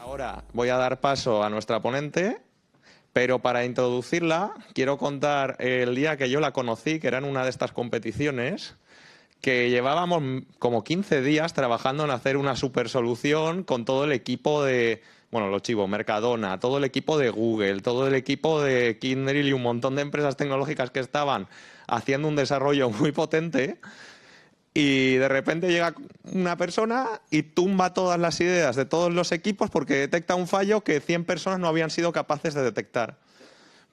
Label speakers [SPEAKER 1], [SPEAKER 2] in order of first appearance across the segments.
[SPEAKER 1] Ahora voy a dar paso a nuestra ponente, pero para introducirla quiero contar el día que yo la conocí, que era en una de estas competiciones, que llevábamos como 15 días trabajando en hacer una super solución con todo el equipo de, bueno, lo chivo, Mercadona, todo el equipo de Google, todo el equipo de Kyndryl y un montón de empresas tecnológicas que estaban haciendo un desarrollo muy potente. Y de repente llega una persona y tumba todas las ideas de todos los equipos porque detecta un fallo que 100 personas no habían sido capaces de detectar.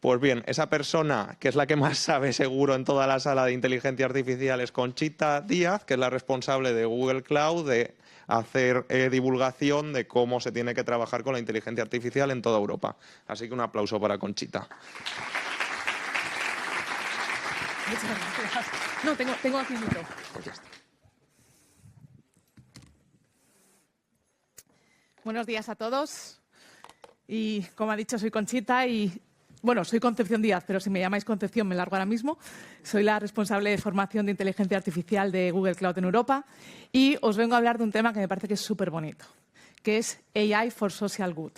[SPEAKER 1] Pues bien, esa persona, que es la que más sabe seguro en toda la sala de inteligencia artificial, es Conchita Díaz, que es la responsable de Google Cloud de hacer divulgación de cómo se tiene que trabajar con la inteligencia artificial en toda Europa. Así que un aplauso para Conchita.
[SPEAKER 2] Muchas gracias. No, tengo aquí el micro.
[SPEAKER 1] Pues ya está.
[SPEAKER 2] Buenos días a todos. Y como ha dicho, soy Conchita y, bueno, soy Concepción Díaz, pero si me llamáis Concepción me largo ahora mismo. Soy la responsable de formación de inteligencia artificial de Google Cloud en Europa y os vengo a hablar de un tema que me parece que es súper bonito, que es AI for Social Good,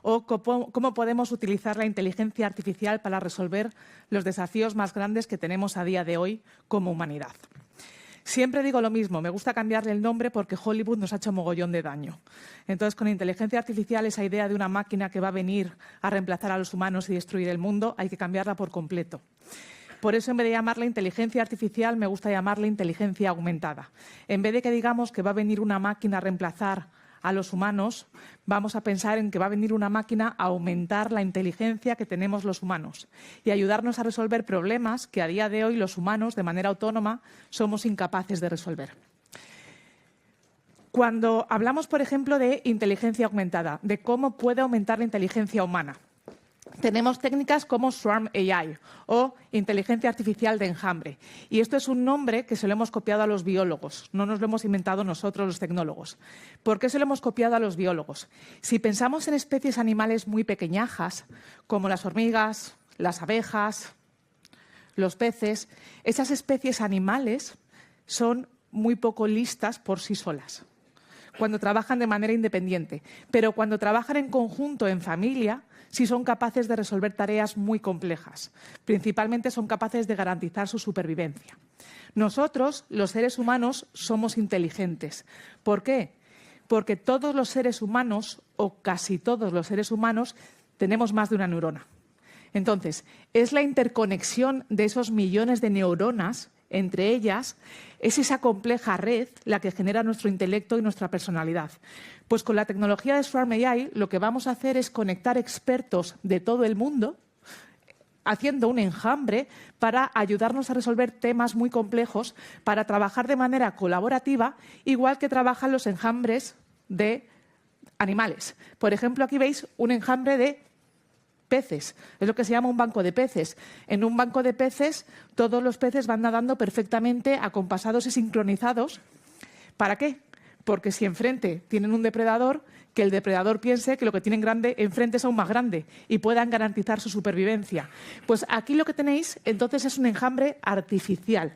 [SPEAKER 2] o cómo podemos utilizar la inteligencia artificial para resolver los desafíos más grandes que tenemos a día de hoy como humanidad. Siempre digo lo mismo, me gusta cambiarle el nombre porque Hollywood nos ha hecho mogollón de daño. Entonces, con inteligencia artificial, esa idea de una máquina que va a venir a reemplazar a los humanos y destruir el mundo, hay que cambiarla por completo. Por eso, en vez de llamarla inteligencia artificial, me gusta llamarla inteligencia aumentada. En vez de que digamos que va a venir una máquina a reemplazar a los humanos, vamos a pensar en que va a venir una máquina a aumentar la inteligencia que tenemos los humanos y ayudarnos a resolver problemas que a día de hoy los humanos, de manera autónoma, somos incapaces de resolver. Cuando hablamos, por ejemplo, de inteligencia aumentada, de cómo puede aumentar la inteligencia humana, tenemos técnicas como Swarm AI o inteligencia artificial de enjambre. Y esto es un nombre que se lo hemos copiado a los biólogos, no nos lo hemos inventado nosotros los tecnólogos. ¿Por qué se lo hemos copiado a los biólogos? Si pensamos en especies animales muy pequeñajas, como las hormigas, las abejas, los peces, esas especies animales son muy poco listas por sí solas, cuando trabajan de manera independiente. Pero cuando trabajan en conjunto, en familia, sí son capaces de resolver tareas muy complejas. Principalmente son capaces de garantizar su supervivencia. Nosotros, los seres humanos, somos inteligentes. ¿Por qué? Porque todos los seres humanos, o casi todos los seres humanos, tenemos más de una neurona. Entonces, es la interconexión de esos millones de neuronas entre ellas, es esa compleja red la que genera nuestro intelecto y nuestra personalidad. Pues con la tecnología de Swarm AI lo que vamos a hacer es conectar expertos de todo el mundo, haciendo un enjambre para ayudarnos a resolver temas muy complejos, para trabajar de manera colaborativa, igual que trabajan los enjambres de animales. Por ejemplo, aquí veis un enjambre de peces. Es lo que se llama un banco de peces. En un banco de peces, todos los peces van nadando perfectamente acompasados y sincronizados. ¿Para qué? Porque si enfrente tienen un depredador, que el depredador piense que lo que tienen grande enfrente es aún más grande y puedan garantizar su supervivencia. Pues aquí lo que tenéis, entonces, es un enjambre artificial.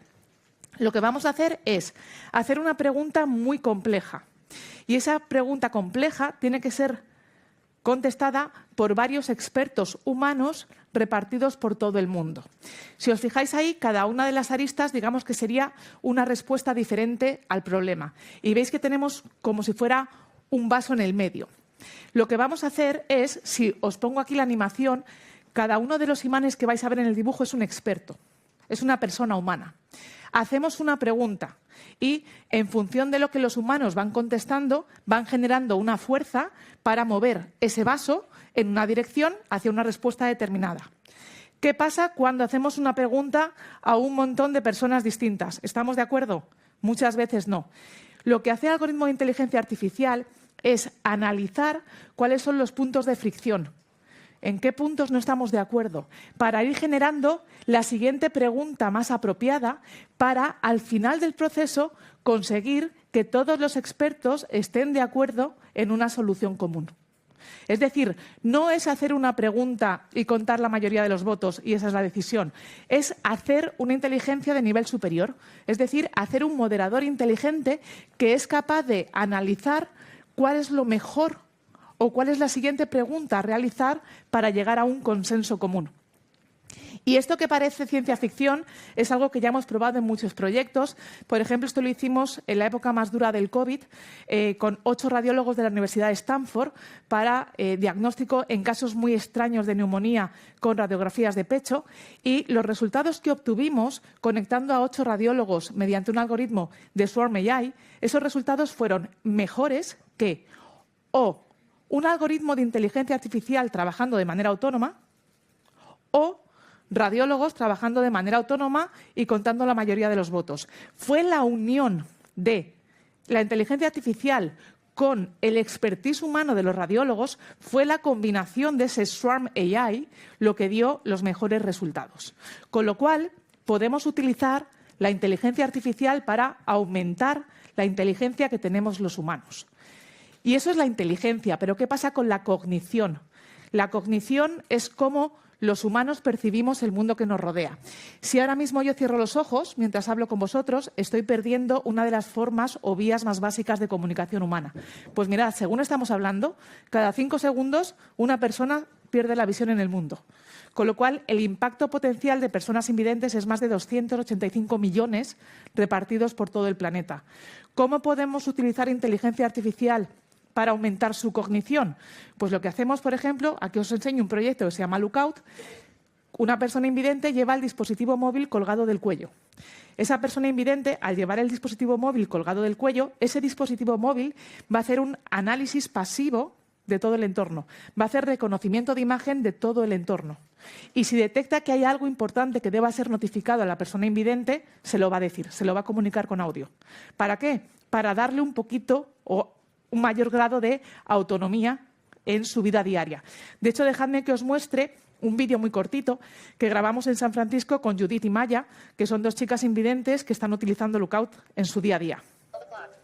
[SPEAKER 2] Lo que vamos a hacer es hacer una pregunta muy compleja. Y esa pregunta compleja tiene que ser contestada por varios expertos humanos repartidos por todo el mundo. Si os fijáis ahí, cada una de las aristas, digamos que sería una respuesta diferente al problema. Y veis que tenemos como si fuera un vaso en el medio. Lo que vamos a hacer es, si os pongo aquí la animación, cada uno de los imanes que vais a ver en el dibujo es un experto, es una persona humana. Hacemos una pregunta y, en función de lo que los humanos van contestando, van generando una fuerza para mover ese vaso en una dirección hacia una respuesta determinada. ¿Qué pasa cuando hacemos una pregunta a un montón de personas distintas? ¿Estamos de acuerdo? Muchas veces no. Lo que hace el algoritmo de inteligencia artificial es analizar cuáles son los puntos de fricción. ¿En qué puntos no estamos de acuerdo? Para ir generando la siguiente pregunta más apropiada para, al final del proceso, conseguir que todos los expertos estén de acuerdo en una solución común. Es decir, no es hacer una pregunta y contar la mayoría de los votos y esa es la decisión. Es hacer una inteligencia de nivel superior. Es decir, hacer un moderador inteligente que es capaz de analizar cuál es lo mejor ¿O cuál es la siguiente pregunta a realizar para llegar a un consenso común? Y esto que parece ciencia ficción es algo que ya hemos probado en muchos proyectos. Por ejemplo, esto lo hicimos en la época más dura del COVID con 8 radiólogos de la Universidad de Stanford para diagnóstico en casos muy extraños de neumonía con radiografías de pecho. Y los resultados que obtuvimos conectando a 8 radiólogos mediante un algoritmo de Swarm AI, esos resultados fueron mejores que o un algoritmo de inteligencia artificial trabajando de manera autónoma o radiólogos trabajando de manera autónoma y contando la mayoría de los votos. Fue la unión de la inteligencia artificial con el expertise humano de los radiólogos, fue la combinación de ese Swarm AI lo que dio los mejores resultados. Con lo cual, podemos utilizar la inteligencia artificial para aumentar la inteligencia que tenemos los humanos. Y eso es la inteligencia, pero ¿qué pasa con la cognición? La cognición es cómo los humanos percibimos el mundo que nos rodea. Si ahora mismo yo cierro los ojos mientras hablo con vosotros, estoy perdiendo una de las formas o vías más básicas de comunicación humana. Pues mirad, según estamos hablando, cada 5 segundos una persona pierde la visión en el mundo. Con lo cual, el impacto potencial de personas invidentes es más de 285 millones repartidos por todo el planeta. ¿Cómo podemos utilizar inteligencia artificial para aumentar su cognición? Pues lo que hacemos, por ejemplo, aquí os enseño un proyecto que se llama Lookout. Una persona invidente lleva el dispositivo móvil colgado del cuello. Esa persona invidente, al llevar el dispositivo móvil colgado del cuello, ese dispositivo móvil va a hacer un análisis pasivo de todo el entorno. Va a hacer reconocimiento de imagen de todo el entorno. Y si detecta que hay algo importante que deba ser notificado a la persona invidente, se lo va a decir, se lo va a comunicar con audio. ¿Para qué? Para darle un poquito o un mayor grado de autonomía en su vida diaria. De hecho, dejadme que os muestre un vídeo muy cortito que grabamos en San Francisco con Judith y Maya, que son 2 chicas invidentes que están utilizando Lookout en su día a día.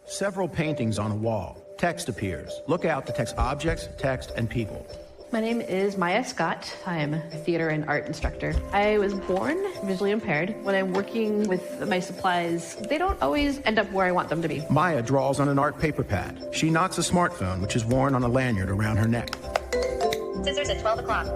[SPEAKER 3] Several paintings on a wall. Text appears. Lookout detects objects, text, and people.
[SPEAKER 4] My name is Maya Scott. I'm a theater and art instructor. I was born visually impaired. When I'm working with my supplies, they don't always end up where I want them to be.
[SPEAKER 3] Maya draws on an art paper pad. She knocks a smartphone, which is worn on a lanyard around her neck.
[SPEAKER 5] Scissors at 12 o'clock.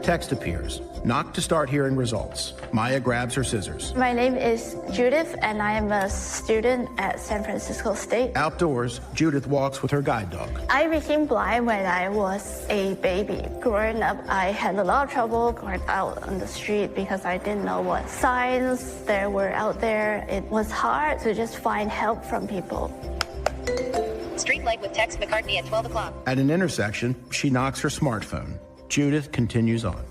[SPEAKER 3] Text appears. Knock to start hearing results. Maya grabs her scissors.
[SPEAKER 6] My name is Judith, and I am a student at San Francisco State.
[SPEAKER 3] Outdoors, Judith walks with her guide dog.
[SPEAKER 6] I became blind when I was a baby. Growing up, I had a lot of trouble going out on the street because I didn't know what signs there were out there. It was hard to just find help from people.
[SPEAKER 5] Street light with Tex McCartney at 12 o'clock.
[SPEAKER 3] At an intersection, she knocks her smartphone. Judith continues on.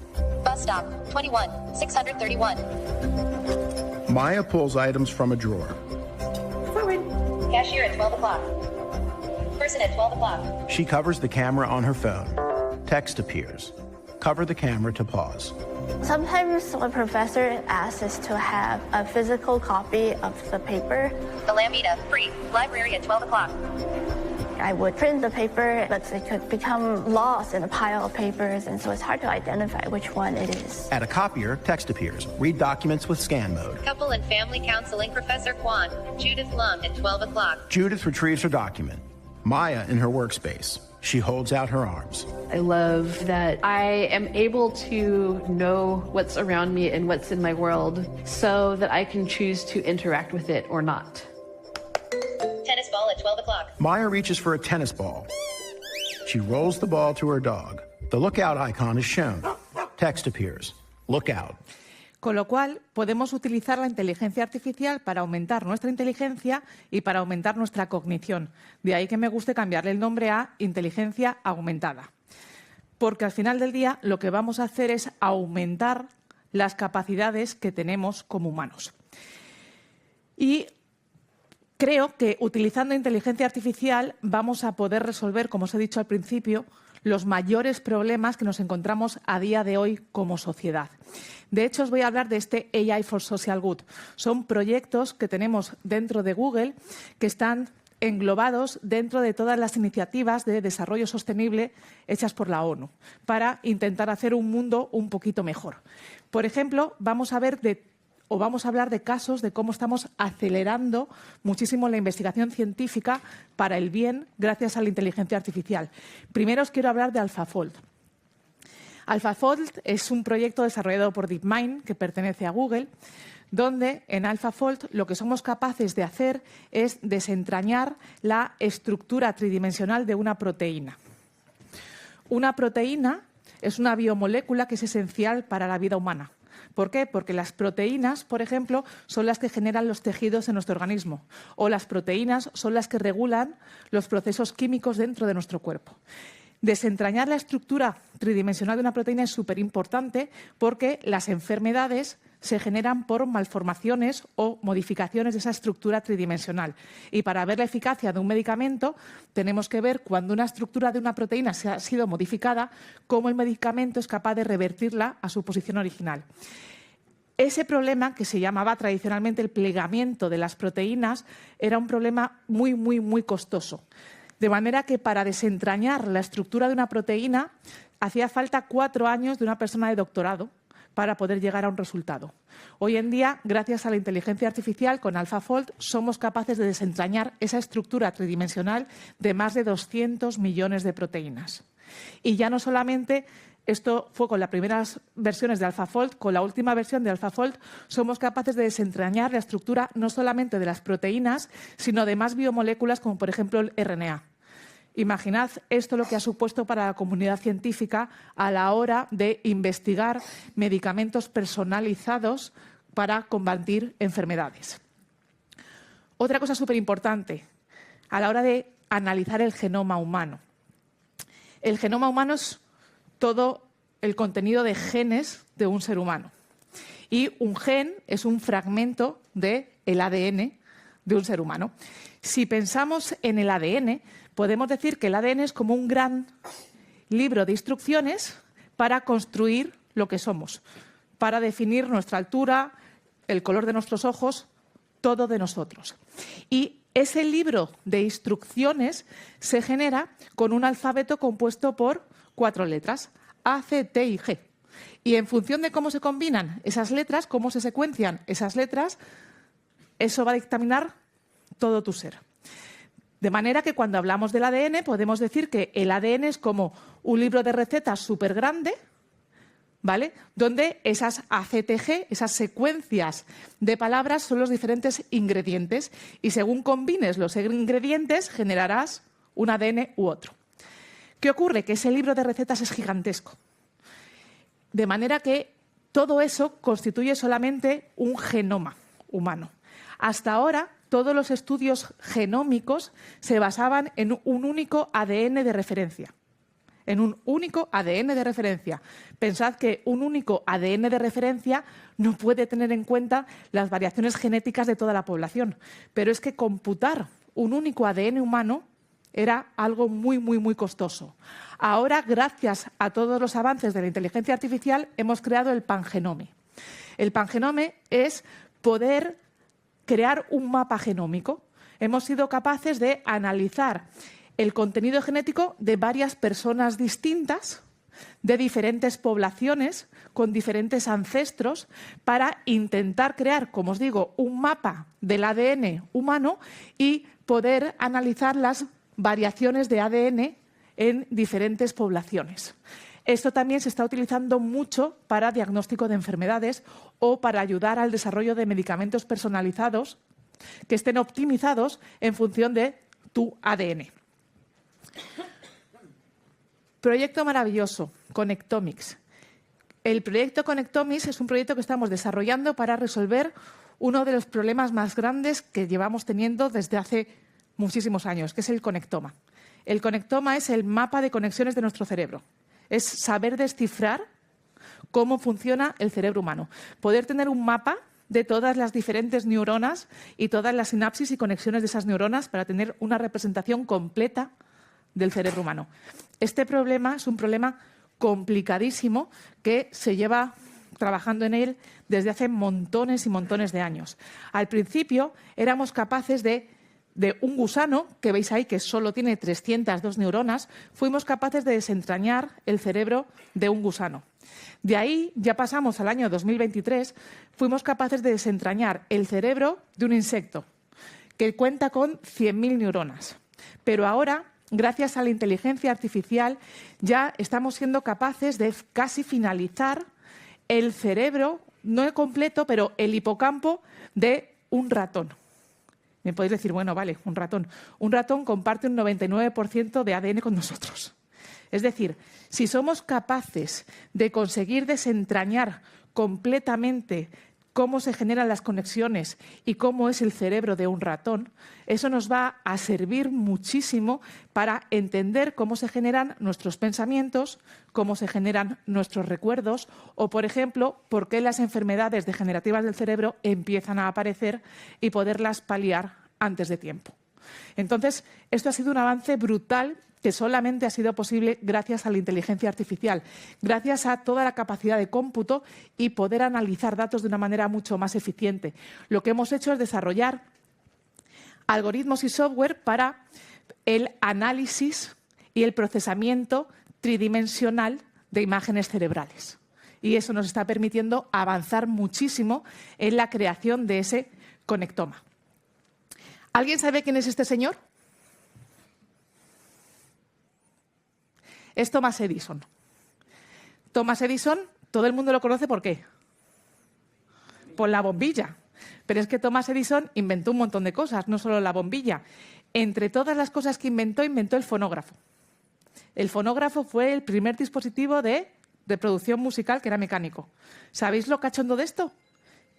[SPEAKER 5] Bus stop, 21, 631.
[SPEAKER 3] Maya pulls items from a drawer.
[SPEAKER 5] Forward. Cashier at 12 o'clock. Person at 12 o'clock.
[SPEAKER 3] She covers the camera on her phone. Text appears. Cover the camera to pause.
[SPEAKER 6] Sometimes a professor asks us to have a physical copy of the paper.
[SPEAKER 5] Alameda, free. Library at 12 o'clock.
[SPEAKER 6] I would print the paper, but it could become lost in a pile of papers, and so it's hard to identify which one it is.
[SPEAKER 3] At a copier, text appears. Read documents with scan mode.
[SPEAKER 5] Couple and family counseling, Professor Kwan. Judith Lung at 12 o'clock.
[SPEAKER 3] Judith retrieves her document. Maya in her workspace. She holds out her arms.
[SPEAKER 4] I love that I am able to know what's around me and what's in my world so that I can choose to interact with it or not.
[SPEAKER 5] Tennis ball at 12 o'clock.
[SPEAKER 3] Maya reaches for a tennis ball. She rolls the ball to her dog. The lookout icon is shown. Text appears. Look out.
[SPEAKER 2] Con lo cual, podemos utilizar la inteligencia artificial para aumentar nuestra inteligencia y para aumentar nuestra cognición. De ahí que me guste cambiarle el nombre a inteligencia aumentada. Porque al final del día lo que vamos a hacer es aumentar las capacidades que tenemos como humanos. Y creo que utilizando inteligencia artificial vamos a poder resolver, como os he dicho al principio, los mayores problemas que nos encontramos a día de hoy como sociedad. De hecho, os voy a hablar de este AI for Social Good. Son proyectos que tenemos dentro de Google que están englobados dentro de todas las iniciativas de desarrollo sostenible hechas por la ONU para intentar hacer un mundo un poquito mejor. Por ejemplo, vamos a ver de o vamos a hablar de casos de cómo estamos acelerando muchísimo la investigación científica para el bien gracias a la inteligencia artificial. Primero os quiero hablar de AlphaFold. AlphaFold es un proyecto desarrollado por DeepMind que pertenece a Google, donde en AlphaFold lo que somos capaces de hacer es desentrañar la estructura tridimensional de una proteína. Una proteína es una biomolécula que es esencial para la vida humana. ¿Por qué? Porque las proteínas, por ejemplo, son las que generan los tejidos en nuestro organismo, o las proteínas son las que regulan los procesos químicos dentro de nuestro cuerpo. Desentrañar la estructura tridimensional de una proteína es súper importante porque las enfermedades se generan por malformaciones o modificaciones de esa estructura tridimensional. Y para ver la eficacia de un medicamento tenemos que ver cuando una estructura de una proteína se ha sido modificada, cómo el medicamento es capaz de revertirla a su posición original. Ese problema, que se llamaba tradicionalmente el plegamiento de las proteínas, era un problema muy, muy, muy costoso. De manera que para desentrañar la estructura de una proteína hacía falta 4 años de una persona de doctorado para poder llegar a un resultado. Hoy en día, gracias a la inteligencia artificial, con AlphaFold, somos capaces de desentrañar esa estructura tridimensional de más de 200 millones de proteínas. Y ya no solamente esto fue con las primeras versiones de AlphaFold, con la última versión de AlphaFold somos capaces de desentrañar la estructura no solamente de las proteínas, sino de más biomoléculas como por ejemplo el RNA. Imaginad esto lo que ha supuesto para la comunidad científica a la hora de investigar medicamentos personalizados para combatir enfermedades. Otra cosa súper importante a la hora de analizar el genoma humano. El genoma humano es todo el contenido de genes de un ser humano. Y un gen es un fragmento del ADN de un ser humano. Si pensamos en el ADN, podemos decir que el ADN es como un gran libro de instrucciones para construir lo que somos, para definir nuestra altura, el color de nuestros ojos, todo de nosotros. Y ese libro de instrucciones se genera con un alfabeto compuesto por 4 letras, A, C, T y G. Y en función de cómo se combinan esas letras, cómo se secuencian esas letras, eso va a dictaminar todo tu ser. De manera que cuando hablamos del ADN podemos decir que el ADN es como un libro de recetas súper grande, ¿vale? Donde esas ACTG, esas secuencias de palabras son los diferentes ingredientes y según combines los ingredientes generarás un ADN u otro. ¿Qué ocurre? Que ese libro de recetas es gigantesco. De manera que todo eso constituye solamente un genoma humano. Hasta ahora, todos los estudios genómicos se basaban en un único ADN de referencia. En un único ADN de referencia. Pensad que un único ADN de referencia no puede tener en cuenta las variaciones genéticas de toda la población. Pero es que computar un único ADN humano era algo muy, muy, muy costoso. Ahora, gracias a todos los avances de la inteligencia artificial, hemos creado el pangenome. El pangenome es poder crear un mapa genómico. Hemos sido capaces de analizar el contenido genético de varias personas distintas, de diferentes poblaciones, con diferentes ancestros, para intentar crear, como os digo, un mapa del ADN humano y poder analizar las variaciones de ADN en diferentes poblaciones. Esto también se está utilizando mucho para diagnóstico de enfermedades o para ayudar al desarrollo de medicamentos personalizados que estén optimizados en función de tu ADN. Proyecto maravilloso, Connectomics. El proyecto Connectomics es un proyecto que estamos desarrollando para resolver uno de los problemas más grandes que llevamos teniendo desde hace muchísimos años, que es el conectoma. El conectoma es el mapa de conexiones de nuestro cerebro. Es saber descifrar cómo funciona el cerebro humano. Poder tener un mapa de todas las diferentes neuronas y todas las sinapsis y conexiones de esas neuronas para tener una representación completa del cerebro humano. Este problema es un problema complicadísimo que se lleva trabajando en él desde hace montones y montones de años. Al principio éramos capaces de de un gusano, que veis ahí que solo tiene 302 neuronas, fuimos capaces de desentrañar el cerebro de un gusano. De ahí ya pasamos al año 2023, fuimos capaces de desentrañar el cerebro de un insecto, que cuenta con 100.000 neuronas. Pero ahora, gracias a la inteligencia artificial, ya estamos siendo capaces de casi finalizar el cerebro, no completo, pero el hipocampo de un ratón. Me podéis decir, bueno, vale, un ratón. Un ratón comparte un 99% de ADN con nosotros. Es decir, si somos capaces de conseguir desentrañar completamente cómo se generan las conexiones y cómo es el cerebro de un ratón, eso nos va a servir muchísimo para entender cómo se generan nuestros pensamientos, cómo se generan nuestros recuerdos o, por ejemplo, por qué las enfermedades degenerativas del cerebro empiezan a aparecer y poderlas paliar antes de tiempo. Entonces, esto ha sido un avance brutal que solamente ha sido posible gracias a la inteligencia artificial, gracias a toda la capacidad de cómputo y poder analizar datos de una manera mucho más eficiente. Lo que hemos hecho es desarrollar algoritmos y software para el análisis y el procesamiento tridimensional de imágenes cerebrales. Y eso nos está permitiendo avanzar muchísimo en la creación de ese conectoma. ¿Alguien sabe quién es este señor? Es Thomas Edison. Thomas Edison, todo el mundo lo conoce, ¿por qué? Por la bombilla. Pero es que Thomas Edison inventó un montón de cosas, no solo la bombilla. Entre todas las cosas que inventó el fonógrafo. El fonógrafo fue el primer dispositivo de producción musical que era mecánico. ¿Sabéis lo cachondo de esto?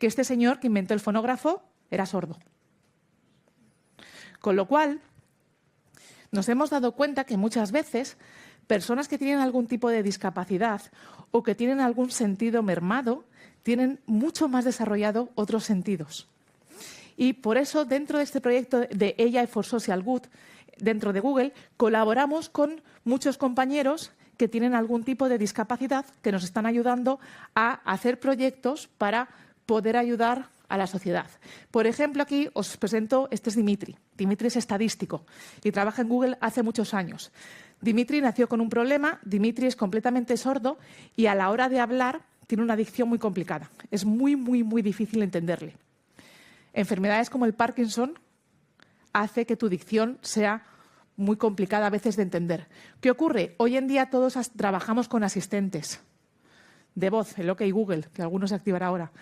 [SPEAKER 2] Que este señor que inventó el fonógrafo era sordo. Con lo cual, nos hemos dado cuenta que muchas veces personas que tienen algún tipo de discapacidad o que tienen algún sentido mermado tienen mucho más desarrollado otros sentidos. Y por eso, dentro de este proyecto de AI for Social Good, dentro de Google, colaboramos con muchos compañeros que tienen algún tipo de discapacidad que nos están ayudando a hacer proyectos para poder ayudar a la sociedad. Por ejemplo, aquí os presento, este es Dimitri. Dimitri es estadístico y trabaja en Google hace muchos años. Dimitri nació con un problema, Dimitri es completamente sordo y a la hora de hablar tiene una dicción muy complicada. Es muy, muy, muy difícil entenderle. Enfermedades como el Parkinson hace que tu dicción sea muy complicada a veces de entender. ¿Qué ocurre? Hoy en día todos trabajamos con asistentes de voz, el OK Google, que algunos se activará ahora.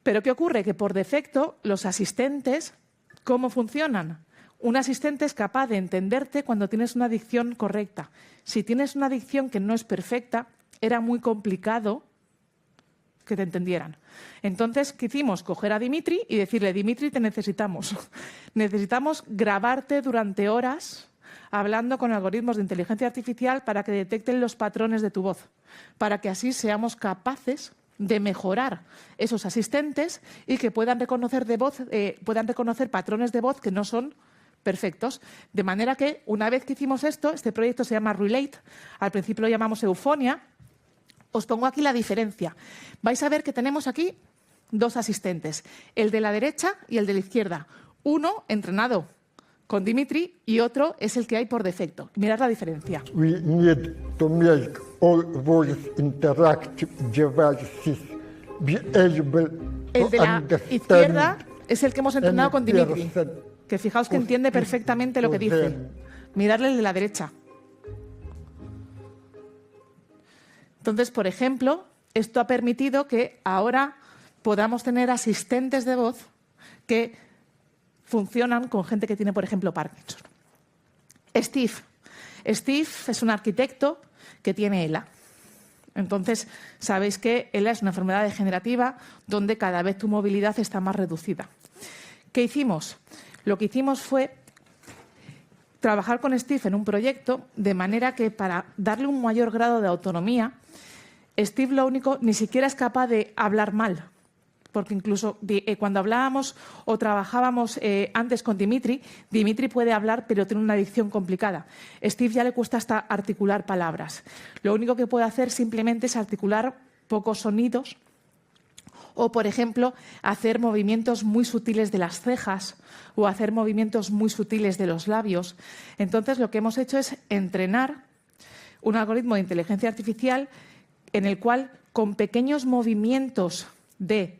[SPEAKER 2] Pero ¿qué ocurre? Que por defecto los asistentes, ¿cómo funcionan? Un asistente es capaz de entenderte cuando tienes una dicción correcta. Si tienes una dicción que no es perfecta, era muy complicado que te entendieran. Entonces, ¿qué hicimos? Coger a Dimitri y decirle, Dimitri, te necesitamos. Necesitamos grabarte durante horas hablando con algoritmos de inteligencia artificial para que detecten los patrones de tu voz, para que así seamos capaces de mejorar esos asistentes y que puedan reconocer patrones de voz que no son perfectos. De manera que, una vez que hicimos esto, este proyecto se llama Relate, al principio lo llamamos Eufonia. Os pongo aquí la diferencia. Vais a ver que tenemos aquí dos asistentes, el de la derecha y el de la izquierda. Uno entrenado con Dimitri y otro es el que hay por defecto. Mirad la diferencia.
[SPEAKER 7] We need to make all voice interactive devices be able
[SPEAKER 2] el de la izquierda es el que hemos entrenado con Dimitri, que fijaos que entiende perfectamente lo que dice. Miradle el de la derecha. Entonces, por ejemplo, esto ha permitido que ahora podamos tener asistentes de voz que funcionan con gente que tiene, por ejemplo, Parkinson. Steve es un arquitecto que tiene ELA. Entonces, sabéis que ELA es una enfermedad degenerativa donde cada vez tu movilidad está más reducida. ¿Qué hicimos? Lo que hicimos fue trabajar con Steve en un proyecto de manera que para darle un mayor grado de autonomía, Steve lo único ni siquiera es capaz de hablar mal, porque incluso cuando hablábamos o trabajábamos antes con Dimitri puede hablar pero tiene una dicción complicada. Steve ya le cuesta hasta articular palabras. Lo único que puede hacer simplemente es articular pocos sonidos O, por ejemplo, hacer movimientos muy sutiles de las cejas o hacer movimientos muy sutiles de los labios. Entonces, lo que hemos hecho es entrenar un algoritmo de inteligencia artificial en el cual, con pequeños movimientos de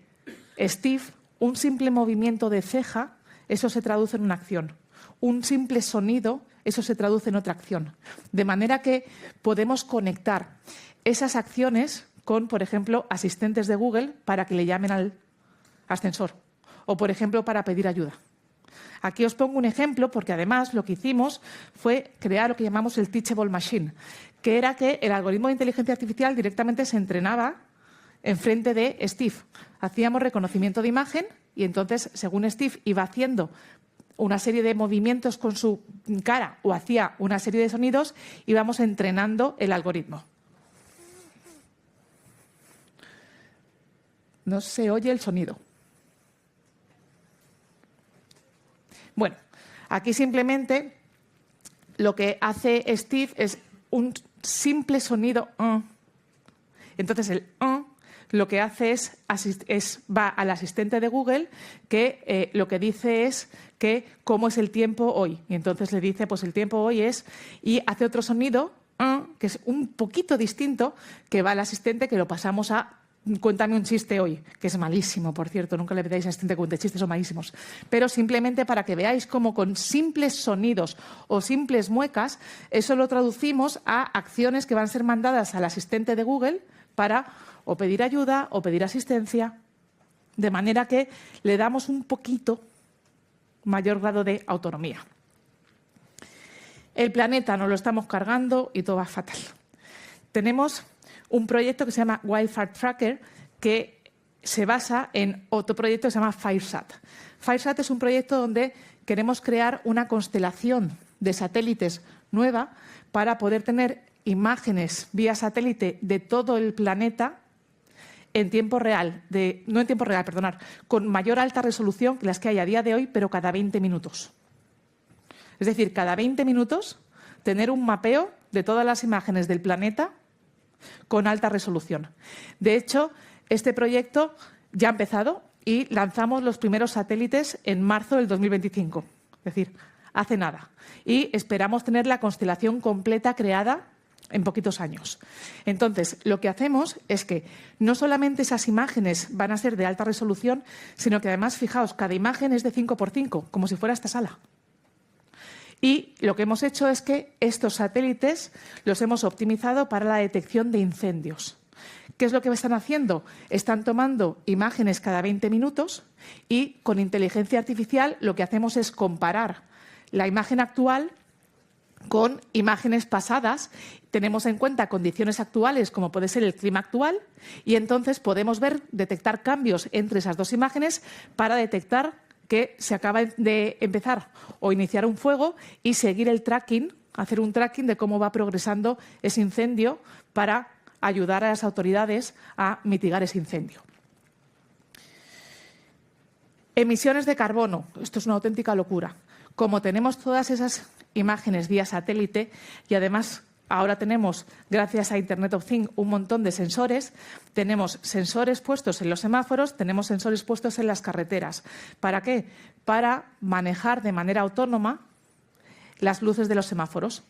[SPEAKER 2] Steve, un simple movimiento de ceja, eso se traduce en una acción. Un simple sonido, eso se traduce en otra acción. De manera que podemos conectar esas acciones con, por ejemplo, asistentes de Google para que le llamen al ascensor o, por ejemplo, para pedir ayuda. Aquí os pongo un ejemplo porque, además, lo que hicimos fue crear lo que llamamos el Teachable Machine, que era que el algoritmo de inteligencia artificial directamente se entrenaba enfrente de Steve. Hacíamos reconocimiento de imagen y entonces, según Steve iba haciendo una serie de movimientos con su cara o hacía una serie de sonidos, íbamos entrenando el algoritmo. No se oye el sonido. Bueno, aquí simplemente lo que hace Steve es un simple sonido. Entonces el lo que hace es va al asistente de Google que lo que dice es que cómo es el tiempo hoy. Y entonces le dice, pues el tiempo hoy es, y hace otro sonido que es un poquito distinto, que va al asistente, que lo pasamos a cuéntame un chiste hoy, que es malísimo, por cierto, nunca le pedáis a asistente que cuente chistes, son malísimos. Pero simplemente para que veáis cómo con simples sonidos o simples muecas, eso lo traducimos a acciones que van a ser mandadas al asistente de Google para o pedir ayuda o pedir asistencia, de manera que le damos un poquito mayor grado de autonomía. El planeta nos lo estamos cargando y todo va fatal. Tenemos un proyecto que se llama Wildfire Tracker, que se basa en otro proyecto que se llama FireSat. FireSat es un proyecto donde queremos crear una constelación de satélites nueva para poder tener imágenes vía satélite de todo el planeta en tiempo real, no en tiempo real, perdonar, con mayor alta resolución que las que hay a día de hoy, pero cada 20 minutos. Es decir, cada 20 minutos tener un mapeo de todas las imágenes del planeta con alta resolución. De hecho, este proyecto ya ha empezado y lanzamos los primeros satélites en marzo del 2025. Es decir, hace nada. Y esperamos tener la constelación completa creada en poquitos años. Entonces, lo que hacemos es que no solamente esas imágenes van a ser de alta resolución, sino que además, fijaos, cada imagen es de 5x5, como si fuera esta sala. Y lo que hemos hecho es que estos satélites los hemos optimizado para la detección de incendios. ¿Qué es lo que están haciendo? Están tomando imágenes cada 20 minutos y con inteligencia artificial lo que hacemos es comparar la imagen actual con imágenes pasadas. Tenemos en cuenta condiciones actuales, como puede ser el clima actual, y entonces podemos detectar cambios entre esas dos imágenes para detectar que se acaba de empezar o iniciar un fuego y seguir el tracking, hacer un tracking de cómo va progresando ese incendio para ayudar a las autoridades a mitigar ese incendio. Emisiones de carbono. Esto es una auténtica locura. Como tenemos todas esas imágenes vía satélite y además ahora tenemos, gracias a Internet of Things, un montón de sensores. Tenemos sensores puestos en los semáforos, tenemos sensores puestos en las carreteras. ¿Para qué? Para manejar de manera autónoma las luces de los semáforos.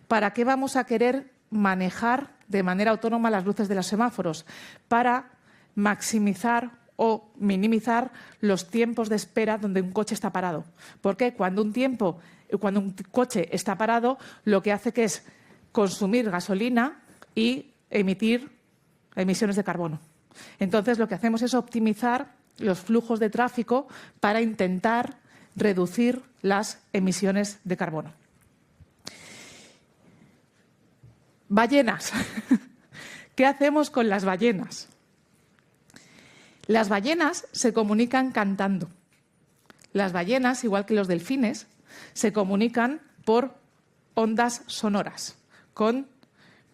[SPEAKER 2] ¿Para qué vamos a querer manejar de manera autónoma las luces de los semáforos? Para maximizar o minimizar los tiempos de espera donde un coche está parado. Porque cuando un coche está parado, lo que hace que es consumir gasolina y emitir emisiones de carbono. Entonces, lo que hacemos es optimizar los flujos de tráfico para intentar reducir las emisiones de carbono. Ballenas. ¿Qué hacemos con las ballenas? Las ballenas se comunican cantando. Las ballenas, igual que los delfines, se comunican por ondas sonoras, con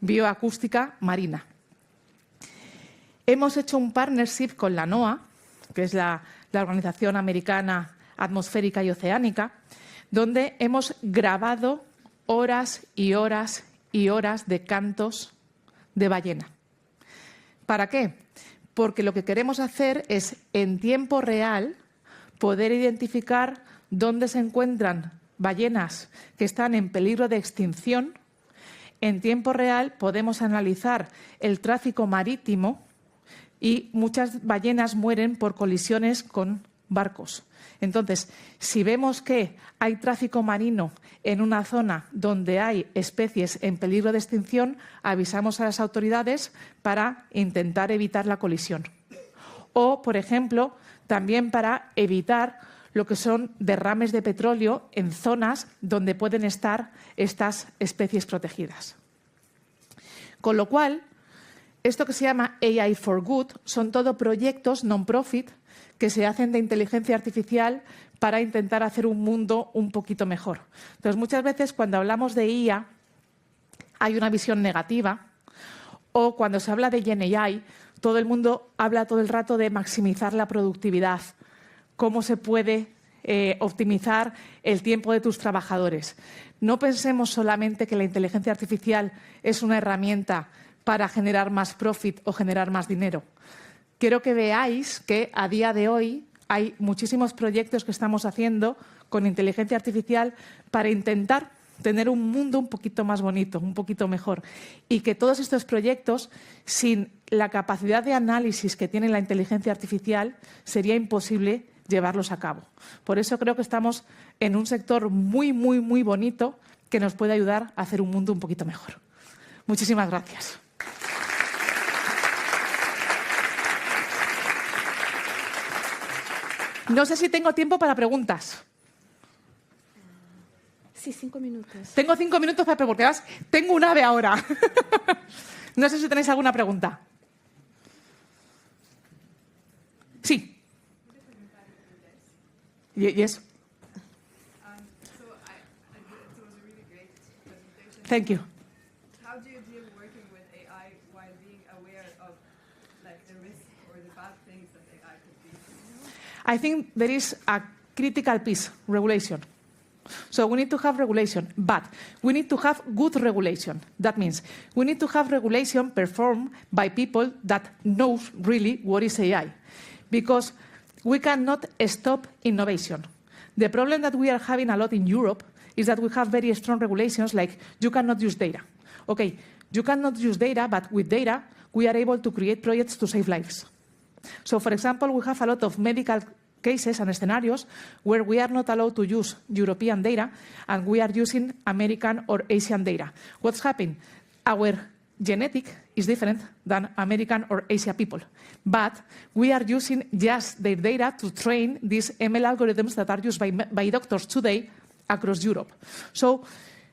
[SPEAKER 2] bioacústica marina. Hemos hecho un partnership con la NOAA, que es la Organización Americana Atmosférica y Oceánica, donde hemos grabado horas y horas y horas de cantos de ballena. ¿Para qué? porque lo que queremos hacer es, en tiempo real, poder identificar dónde se encuentran ballenas que están en peligro de extinción. En tiempo real podemos analizar el tráfico marítimo y muchas ballenas mueren por colisiones con barcos. Entonces, si vemos que hay tráfico marino en una zona donde hay especies en peligro de extinción, avisamos a las autoridades para intentar evitar la colisión. O, por ejemplo, también para evitar lo que son derrames de petróleo en zonas donde pueden estar estas especies protegidas. Con lo cual, esto que se llama AI for Good son todo proyectos non-profit que se hacen de inteligencia artificial para intentar hacer un mundo un poquito mejor. Entonces, muchas veces cuando hablamos de IA hay una visión negativa, o cuando se habla de GenAI, todo el mundo habla todo el rato de maximizar la productividad, cómo se puede optimizar el tiempo de tus trabajadores. No pensemos solamente que la inteligencia artificial es una herramienta para generar más profit o generar más dinero. Quiero que veáis que a día de hoy hay muchísimos proyectos que estamos haciendo con inteligencia artificial para intentar tener un mundo un poquito más bonito, un poquito mejor. Y que todos estos proyectos, sin la capacidad de análisis que tiene la inteligencia artificial, sería imposible llevarlos a cabo. Por eso creo que estamos en un sector muy, muy, muy bonito que nos puede ayudar a hacer un mundo un poquito mejor. Muchísimas gracias. No sé si tengo tiempo para preguntas.
[SPEAKER 8] Sí, 5 minutos.
[SPEAKER 2] Tengo 5 minutos para preguntas. Porque tengo un ave ahora. No sé si tenéis alguna pregunta. Sí. Yes. Thank you.
[SPEAKER 9] How do you deal working with AI while being aware of the risk or the bad things that AI could be?
[SPEAKER 2] I think there is a critical piece, regulation. So we need to have regulation, but we need to have good regulation. That means we need to have regulation performed by people that knows really what is AI, because we cannot stop innovation. The problem that we are having a lot in Europe is that we have very strong regulations like you cannot use data. Okay, you cannot use data, but with data we are able to create projects to save lives. So, for example, we have a lot of medical cases and scenarios where we are not allowed to use European data and we are using American or Asian data. What's happening? Our genetic is different than American or Asian people, but we are using just their data to train these ML algorithms that are used by doctors today across Europe. So,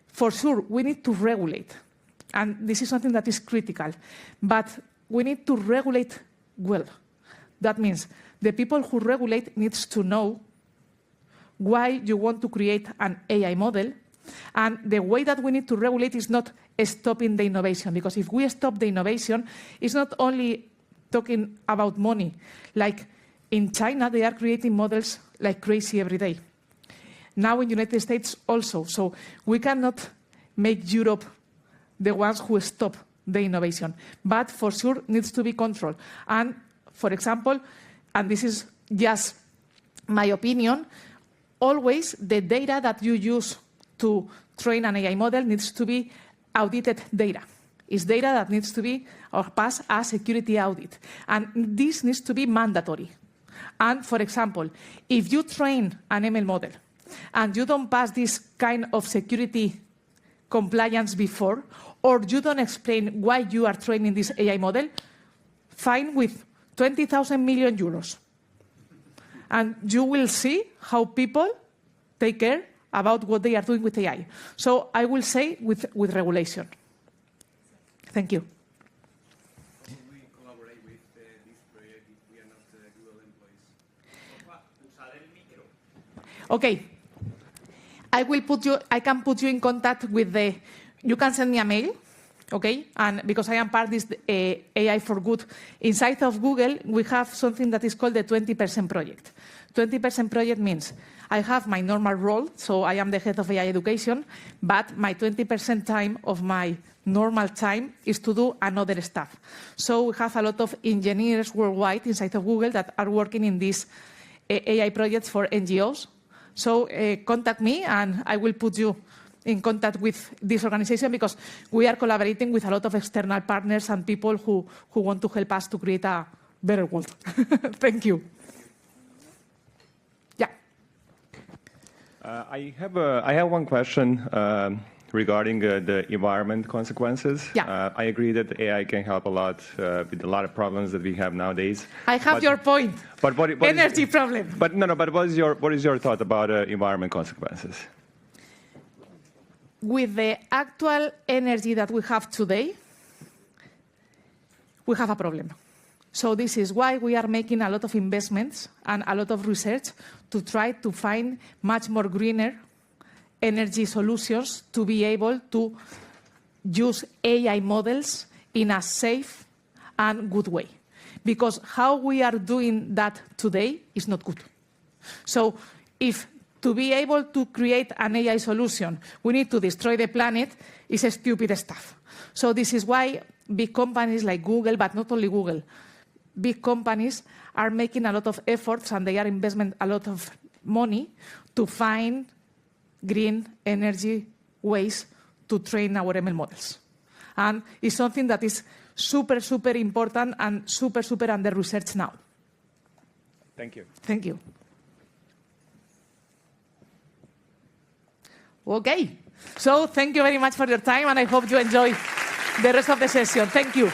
[SPEAKER 2] for sure, we need to regulate, and this is something that is critical, but we need to regulate well. That means the people who regulate needs to know why you want to create an AI model, and the way that we need to regulate is not stopping the innovation, because if we stop the innovation, it's not only talking about money. Like in China, they are creating models like crazy every day. Now in the United States also. So we cannot make Europe the ones who stop the innovation, but for sure needs to be controlled. And for example, and this is just my opinion, always the data that you use to train an AI model needs to be audited data. It's data that needs to be or pass a security audit. And this needs to be mandatory. And for example, if you train an ML model and you don't pass this kind of security compliance before, or you don't explain why you are training this AI model, fine with 20,000 million euros. And you will see how people take care about what they are doing with AI. So I will say with regulation. Thank you.
[SPEAKER 10] Can we collaborate with this project if we are not Google employees?
[SPEAKER 2] Okay. I can put you in contact with you can send me a mail, okay? And because I am part of this AI for Good, inside of Google, we have something that is called the 20% project. 20% project means I have my normal role, so I am the head of AI education, but my 20% time of my normal time is to do another stuff. So we have a lot of engineers worldwide inside of Google that are working in these AI projects for NGOs. So contact me and I will put you in contact with this organization because we are collaborating with a lot of external partners and people who want to help us to create a better world. Thank you. Yeah.
[SPEAKER 8] I have one question regarding the environment consequences.
[SPEAKER 2] Yeah.
[SPEAKER 8] I agree that AI can help a lot with a lot of problems that we have nowadays.
[SPEAKER 2] I have your point.
[SPEAKER 8] But what
[SPEAKER 2] energy problem.
[SPEAKER 8] But no. But what is your thought about environment consequences?
[SPEAKER 2] With the actual energy that we have today, we have a problem. So this is why we are making a lot of investments and a lot of research to try to find much more greener energy solutions to be able to use AI models in a safe and good way. Because how we are doing that today is not good. So if to be able to create an AI solution, we need to destroy the planet, is stupid stuff. So this is why big companies like Google, but not only Google, big companies are making a lot of efforts and they are investing a lot of money to find green energy ways to train our ML models. And it's something that is super, super important and super, super under-researched now.
[SPEAKER 8] Thank you.
[SPEAKER 2] Thank you. Okay. So thank you very much for your time, and I hope you enjoy the rest of the session. Thank you.